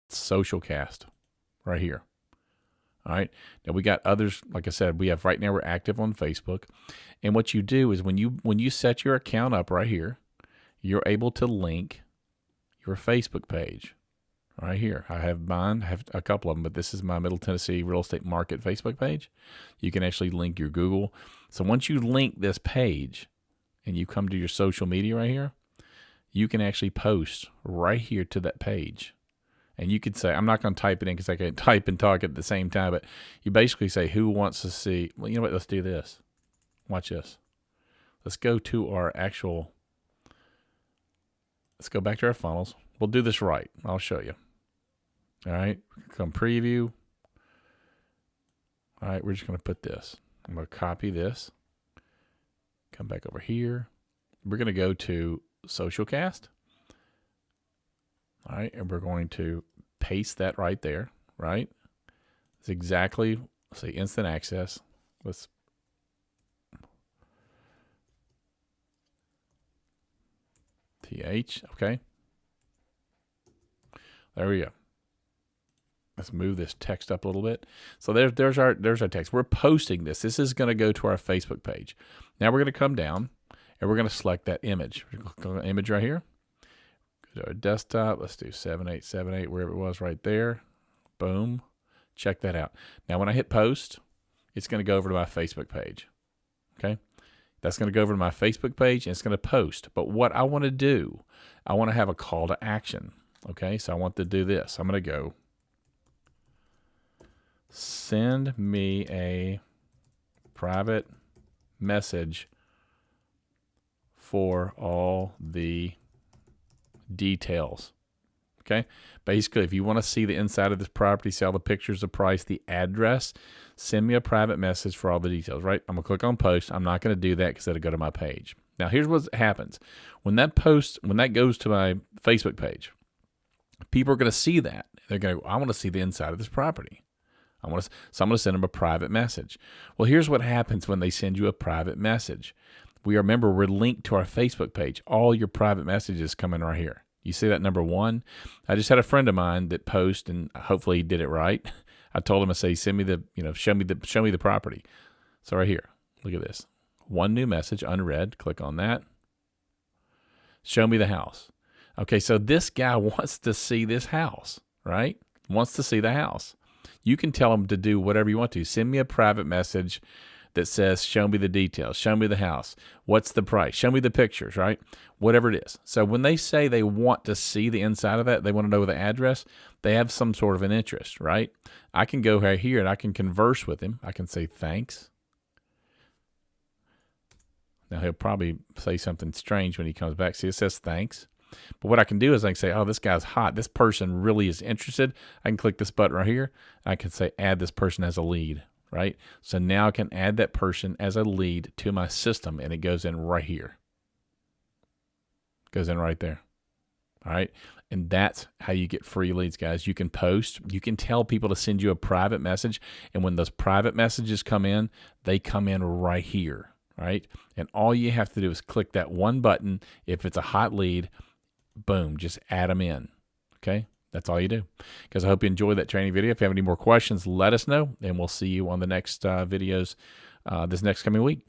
SocialKast right here. All right. Now we got others. Like I said, we have right now we're active on Facebook. And what you do is when you set your account up right here, you're able to link your Facebook page right here. I have mine. I have a couple of them, but this is my Middle Tennessee Real Estate Market Facebook page. You can actually link your Google. So once you link this page and you come to your social media right here, you can actually post right here to that page. And you could say, I'm not going to type it in because I can't type and talk at the same time, but you basically say, who wants to see, well, you know what, let's do this. Watch this. Let's go to our actual, let's go back to our funnels. We'll do this right. I'll show you. All right, come preview. All right, we're just going to put this. I'm going to copy this. Come back over here. We're going to go to SocialKast. All right, and we're going to paste that right there, right? It's exactly, let's say instant access. Let's TH, okay. There we go. Let's move this text up a little bit. So there's our text. We're posting this. This is going to go to our Facebook page. Now we're going to come down and we're going to select that image. We're going to click on the image right here. Go to our desktop. Let's do 7878, wherever it was right there. Boom. Check that out. Now when I hit post, it's going to go over to my Facebook page. Okay. That's going to go over to my Facebook page and it's going to post. But what I want to do, I want to have a call to action. Okay. So I want to do this. I'm going to go send me a private message for all the details. Okay. Basically, if you want to see the inside of this property, see all the pictures, the price, the address, send me a private message for all the details, right? I'm going to click on post. I'm not going to do that because it'll go to my page. Now, here's what happens. When that goes to my Facebook page, people are going to see that. They're going to go, I want to see the inside of this property. So I'm going to send them a private message. Well, here's what happens when they send you a private message. We're linked to our Facebook page. All your private messages come in right here. You see that number 1? I just had a friend of mine that posted, and hopefully he did it right. I told him, I say, send me show me the property. So right here, look at this. 1 new message, unread. Click on that. Show me the house. Okay, so this guy wants to see this house, right? Wants to see the house. You can tell him to do whatever you want to. Send me a private message that says, show me the details, show me the house, what's the price, show me the pictures, right? Whatever it is. So when they say they want to see the inside of that, they want to know the address, they have some sort of an interest, right? I can go right here and I can converse with him. I can say, thanks. Now he'll probably say something strange when he comes back. See, it says thanks. But what I can do is I can say, oh, this guy's hot. This person really is interested. I can click this button right here. I can say, add this person as a lead, right? So now I can add that person as a lead to my system, and it goes in right here. Goes in right there. All right. And that's how you get free leads, guys. You can post. You can tell people to send you a private message. And when those private messages come in, they come in right here, right? And all you have to do is click that one button. If it's a hot lead, boom, just add them in. Okay, that's all you do. Because I hope you enjoyed that training video. If you have any more questions, let us know, and we'll see you on the next videos this next coming week.